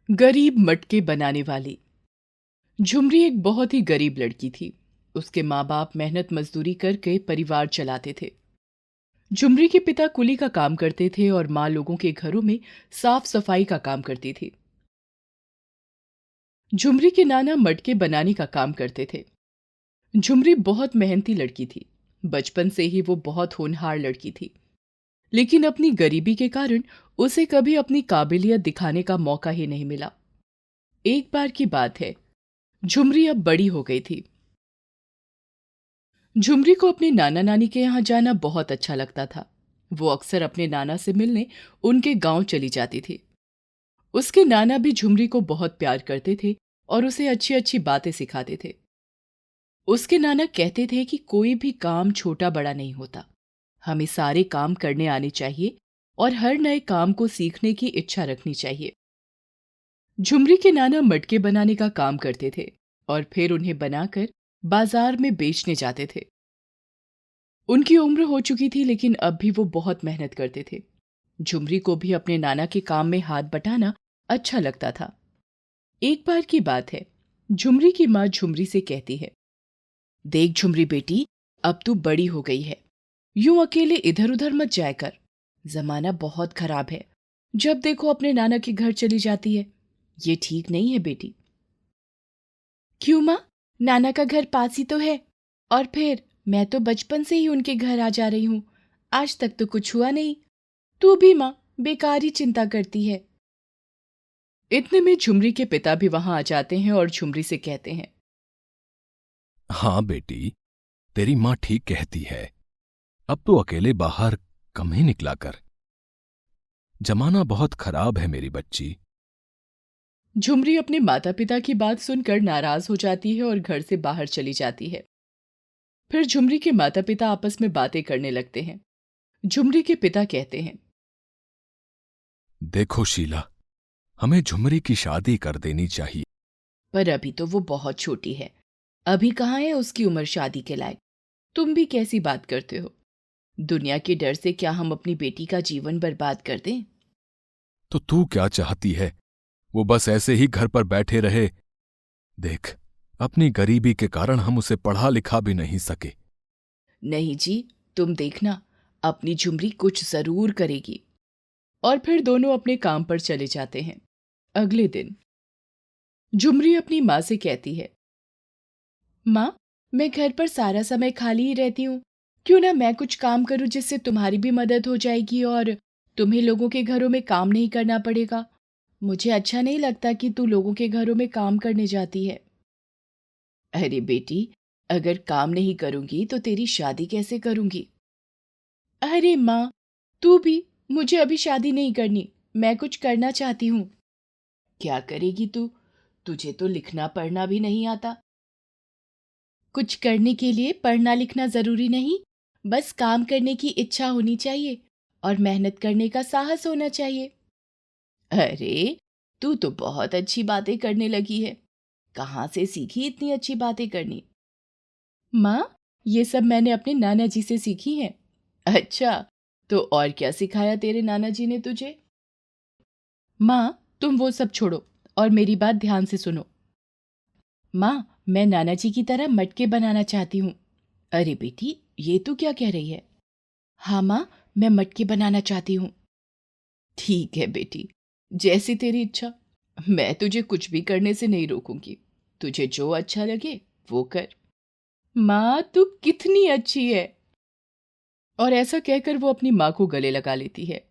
गरीब मटके बनाने वाली। झुमरी एक बहुत ही गरीब लड़की थी। उसके माँ बाप मेहनत मजदूरी करके परिवार चलाते थे। झुमरी के पिता कुली का काम करते थे और माँ लोगों के घरों में साफ सफाई का काम करती थी। झुमरी के नाना मटके बनाने का काम करते थे। झुमरी बहुत मेहनती लड़की थी। बचपन से ही वो बहुत होनहार लड़की थी, लेकिन अपनी गरीबी के कारण उसे कभी अपनी काबिलियत दिखाने का मौका ही नहीं मिला। एक बार की बात है, झुमरी अब बड़ी हो गई थी। झुमरी को अपने नाना नानी के यहाँ जाना बहुत अच्छा लगता था। वो अक्सर अपने नाना से मिलने उनके गांव चली जाती थी। उसके नाना भी झुमरी को बहुत प्यार करते थे और उसे अच्छी अच्छी बातें सिखाते थे। उसके नाना कहते थे कि कोई भी काम छोटा बड़ा नहीं होता, हमें सारे काम करने आने चाहिए और हर नए काम को सीखने की इच्छा रखनी चाहिए। झुमरी के नाना मटके बनाने का काम करते थे और फिर उन्हें बनाकर बाजार में बेचने जाते थे। उनकी उम्र हो चुकी थी, लेकिन अब भी वो बहुत मेहनत करते थे। झुमरी को भी अपने नाना के काम में हाथ बटाना अच्छा लगता था। एक बार की बात है, झुमरी की माँ झुमरी से कहती है, देख झुमरी बेटी, अब तू बड़ी हो गई है, यूं अकेले इधर उधर मत जाया कर। जमाना बहुत खराब है, जब देखो अपने नाना के घर चली जाती है। ये ठीक नहीं है बेटी। क्यों माँ? नाना का घर पास ही तो है, और फिर मैं तो बचपन से ही उनके घर आ जा रही हूँ। आज तक तो कुछ हुआ नहीं। तू भी माँ बेकार ही चिंता करती है। इतने में झुमरी के पिता भी वहां आ जाते हैं और झुमरी से कहते हैं, हाँ बेटी, तेरी माँ ठीक कहती है। अब तो अकेले बाहर कम ही निकला कर। जमाना बहुत खराब है मेरी बच्ची। झुमरी अपने माता पिता की बात सुनकर नाराज हो जाती है और घर से बाहर चली जाती है। फिर झुमरी के माता पिता आपस में बातें करने लगते हैं। झुमरी के पिता कहते हैं, देखो शीला, हमें झुमरी की शादी कर देनी चाहिए। पर अभी तो वो बहुत छोटी है, अभी कहाँ है उसकी उम्र शादी के लायक। तुम भी कैसी बात करते हो? दुनिया के डर से क्या हम अपनी बेटी का जीवन बर्बाद कर दें? तो तू क्या चाहती है? वो बस ऐसे ही घर पर बैठे रहे? देख, अपनी गरीबी के कारण हम उसे पढ़ा लिखा भी नहीं सके। नहीं जी, तुम देखना, अपनी झुमरी कुछ जरूर करेगी। और फिर दोनों अपने काम पर चले जाते हैं। अगले दिन झुमरी अपनी माँ से कहती है, माँ, मैं घर पर सारा समय खाली ही रहती हूँ। क्यों ना मैं कुछ काम करूँ जिससे तुम्हारी भी मदद हो जाएगी और तुम्हें लोगों के घरों में काम नहीं करना पड़ेगा। मुझे अच्छा नहीं लगता कि तू लोगों के घरों में काम करने जाती है। अरे बेटी, अगर काम नहीं करूंगी तो तेरी शादी कैसे करूंगी? अरे माँ, तू भी, मुझे अभी शादी नहीं करनी, मैं कुछ करना चाहती हूँ। क्या करेगी तू? तुझे तो लिखना पढ़ना भी नहीं आता। कुछ करने के लिए पढ़ना लिखना जरूरी नहीं, बस काम करने की इच्छा होनी चाहिए और मेहनत करने का साहस होना चाहिए। अरे, तू तो बहुत अच्छी बातें करने लगी है। कहाँ से सीखी इतनी अच्छी बातें करनी? माँ, ये सब मैंने अपने नाना जी से सीखी हैं। अच्छा, तो और क्या सिखाया तेरे नाना जी ने तुझे? माँ, तुम वो सब छोड़ो और मेरी बात ध्यान से सुनो। माँ, मैं नाना जी की तरह मटके बनाना चाहती हूँ। अरे बेटी, ये तू क्या कह रही है? हाँ माँ, मैं मटके बनाना चाहती हूँ। ठीक है बेटी, जैसी तेरी इच्छा। मैं तुझे कुछ भी करने से नहीं रोकूंगी। तुझे जो अच्छा लगे वो कर। माँ, तू कितनी अच्छी है। और ऐसा कहकर वो अपनी माँ को गले लगा लेती है।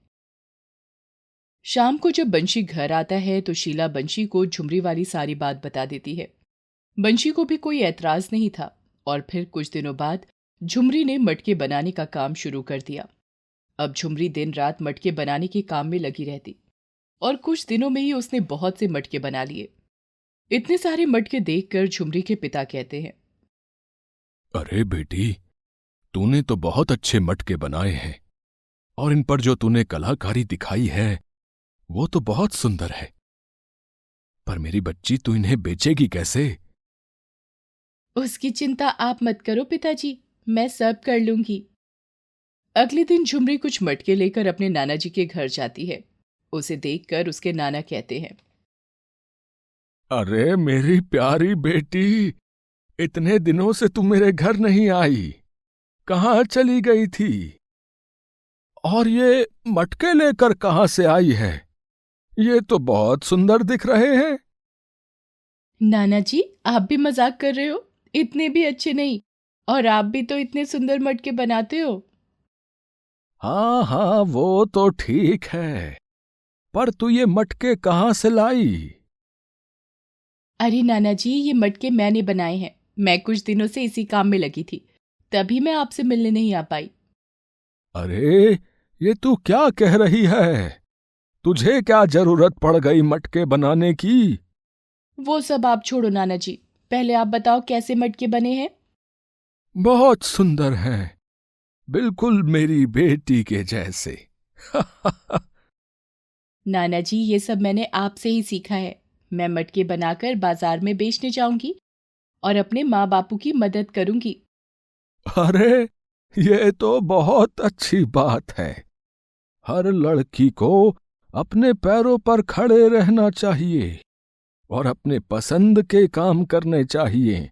शाम को जब बंशी घर आता है तो शीला बंशी को झुमरी वाली सारी बात बता देती है। बंशी को भी कोई ऐतराज नहीं था और फिर कुछ दिनों बाद झुमरी ने मटके बनाने का काम शुरू कर दिया। अब झुमरी दिन रात मटके बनाने के काम में लगी रहती और कुछ दिनों में ही उसने बहुत से मटके बना लिए। इतने सारे मटके देखकर झुमरी के पिता कहते हैं, अरे बेटी, तूने तो बहुत अच्छे मटके बनाए हैं और इन पर जो तूने कलाकारी दिखाई है वो तो बहुत सुंदर है। पर मेरी बच्ची, तू इन्हें बेचेगी कैसे? उसकी चिंता आप मत करो पिताजी, मैं सब कर लूंगी। अगले दिन झुमरी कुछ मटके लेकर अपने नाना जी के घर जाती है। उसे देखकर उसके नाना कहते हैं, अरे मेरी प्यारी बेटी, इतने दिनों से तू मेरे घर नहीं आई, कहाँ चली गई थी? और ये मटके लेकर कहाँ से आई है? ये तो बहुत सुंदर दिख रहे हैं। नाना जी, आप भी मजाक कर रहे हो? इतने भी अच्छे नहीं। और आप भी तो इतने सुंदर मटके बनाते हो। हाँ हाँ, वो तो ठीक है, पर तू ये मटके कहाँ से लाई? अरे नाना जी, ये मटके मैंने बनाए हैं। मैं कुछ दिनों से इसी काम में लगी थी, तभी मैं आपसे मिलने नहीं आ पाई। अरे, ये तू क्या कह रही है? तुझे क्या जरूरत पड़ गई मटके बनाने की? वो सब आप छोड़ो नाना जी, पहले आप बताओ कैसे मटके बने हैं। बहुत सुंदर हैं, बिल्कुल मेरी बेटी के जैसे। नाना जी, ये सब मैंने आपसे ही सीखा है। मैं मटके बनाकर बाजार में बेचने जाऊंगी और अपने माँ बापू की मदद करूंगी। अरे, ये तो बहुत अच्छी बात है। हर लड़की को अपने पैरों पर खड़े रहना चाहिए और अपने पसंद के काम करने चाहिए,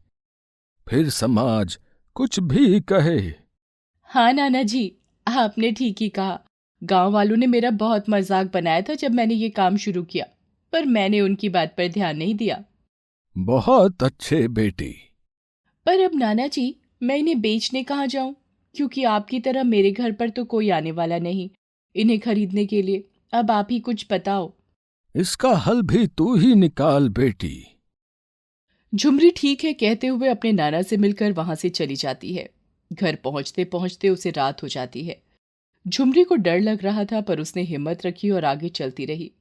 फिर समाज कुछ भी कहे। हाँ नाना जी, आपने ठीक ही कहा। गांव वालों ने मेरा बहुत मजाक बनाया था जब मैंने ये काम शुरू किया, पर मैंने उनकी बात पर ध्यान नहीं दिया। बहुत अच्छे बेटी। पर अब नाना जी, मैं इन्हें बेचने कहाँ जाऊं? क्योंकि आपकी तरह मेरे घर पर तो कोई आने वाला नहीं इन्हें खरीदने के लिए। अब आप ही कुछ बताओ। इसका हल भी तू ही निकाल बेटी। झुमरी ठीक है कहते हुए अपने नाना से मिलकर वहां से चली जाती है। घर पहुंचते पहुंचते उसे रात हो जाती है। झुमरी को डर लग रहा था, पर उसने हिम्मत रखी और आगे चलती रही।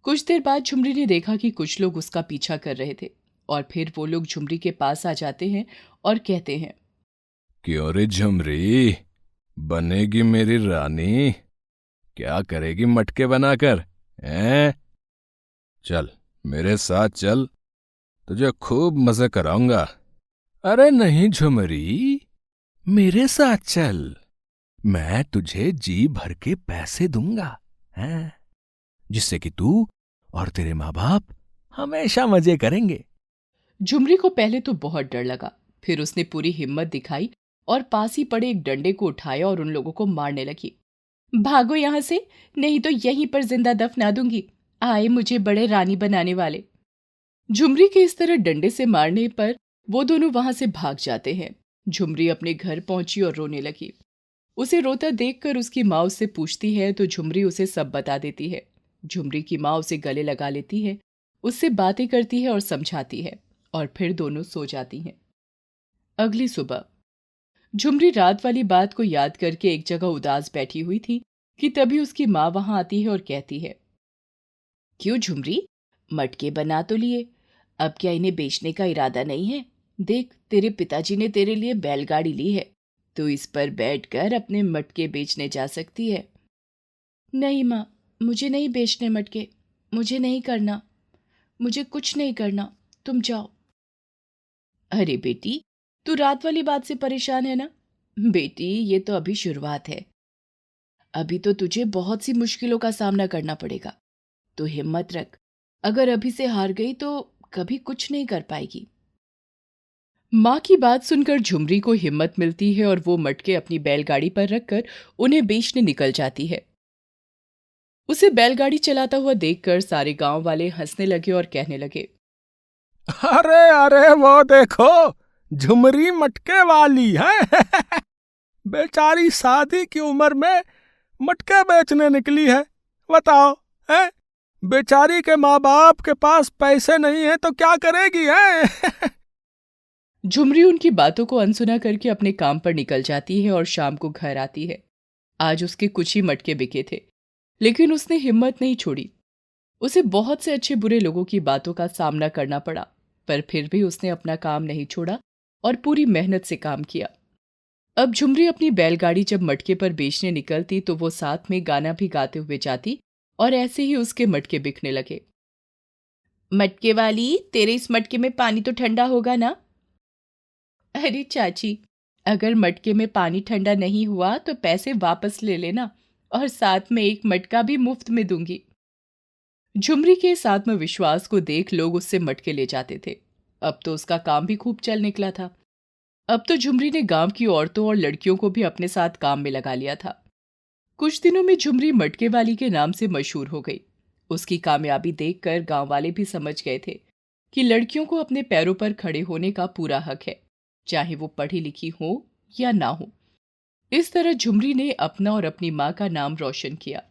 कुछ देर बाद झुमरी ने देखा कि कुछ लोग उसका पीछा कर रहे थे, और फिर वो लोग झुमरी के पास आ जाते हैं और कहते हैं, क्यों रे झुमरी, बनेगी मेरी रानी? क्या करेगी मटके बनाकर? हैं? चल, मेरे साथ चल, तुझे खूब मजे कराऊंगा। अरे नहीं झुमरी, मेरे साथ चल, मैं तुझे जी भर के पैसे दूंगा, हैं? जिससे कि तू और तेरे माँ बाप हमेशा मजे करेंगे। झुमरी को पहले तो बहुत डर लगा, फिर उसने पूरी हिम्मत दिखाई और पास ही पड़े एक डंडे को उठाया और उन लोगों को मारने लगी। भागो यहां से, नहीं तो यहीं पर जिंदा दफना दूंगी। आए मुझे बड़े रानी बनाने वाले। झुमरी के इस तरह डंडे से मारने पर वो दोनों वहां से भाग जाते हैं। झुमरी अपने घर पहुंची और रोने लगी। उसे रोता देखकर उसकी माँ उससे पूछती है तो झुमरी उसे सब बता देती है। झुमरी की माँ उसे गले लगा लेती है, उससे बातें करती है और समझाती है, और फिर दोनों सो जाती हैं। अगली सुबह झुमरी रात वाली बात को याद करके एक जगह उदास बैठी हुई थी कि तभी उसकी माँ वहां आती है और कहती है, क्यों झुमरी, मटके बना तो लिए, अब क्या इन्हें बेचने का इरादा नहीं है? देख, तेरे पिताजी ने तेरे लिए बैलगाड़ी ली है, तो इस पर बैठकर अपने मटके बेचने जा सकती है। नहीं माँ, मुझे नहीं बेचने मटके। मुझे नहीं करना। मुझे कुछ नहीं करना। तुम जाओ। अरे बेटी, तू रात वाली बात से परेशान है ना? बेटी, ये तो अभी शुरुआत है। अभी तो तुझे बहुत सी मुश्किलों का सामना करना पड़ेगा। तो हिम्मत रख। अगर अभी से हार गई तो कभी कुछ नहीं कर पाएगी। माँ की बात सुनकर झुमरी को हिम्मत मिलती है और वो मटके अपनी बैलगाड़ी पर रखकर उन्हें बेचने निकल जाती है। उसे बैलगाड़ी चलाता हुआ देखकर सारे गांव वाले हंसने लगे और कहने लगे, अरे अरे, वो देखो, झुमरी मटके वाली है। बेचारी शादी की उम्र में मटके बेचने निकली है। बताओ, है? बेचारी के माँ बाप के पास पैसे नहीं है तो क्या करेगी, है? झुमरी उनकी बातों को अनसुना करके अपने काम पर निकल जाती है और शाम को घर आती है। आज उसके कुछ ही मटके बिके थे, लेकिन उसने हिम्मत नहीं छोड़ी। उसे बहुत से अच्छे बुरे लोगों की बातों का सामना करना पड़ा, पर फिर भी उसने अपना काम नहीं छोड़ा और पूरी मेहनत से काम किया। अब झुमरी अपनी बैलगाड़ी जब मटके पर बेचने निकलती तो वो साथ में गाना भी गाते हुए जाती, और ऐसे ही उसके मटके बिकने लगे। मटके वाली, तेरे इस मटके में पानी तो ठंडा होगा ना? अरे चाची, अगर मटके में पानी ठंडा नहीं हुआ तो पैसे वापस ले लेना, और साथ में एक मटका भी मुफ्त में दूंगी। झुमरी के इस आत्मविश्वास को देख लोग उससे मटके ले जाते थे। अब तो उसका काम भी खूब चल निकला था। अब तो झुमरी ने गांव की औरतों और लड़कियों को भी अपने साथ काम में लगा लिया था। कुछ दिनों में झुमरी मटके वाली के नाम से मशहूर हो गई। उसकी कामयाबी देखकर गांव वाले भी समझ गए थे कि लड़कियों को अपने पैरों पर खड़े होने का पूरा हक है, चाहे वो पढ़ी लिखी हो या ना हो। इस तरह झुमरी ने अपना और अपनी माँ का नाम रोशन किया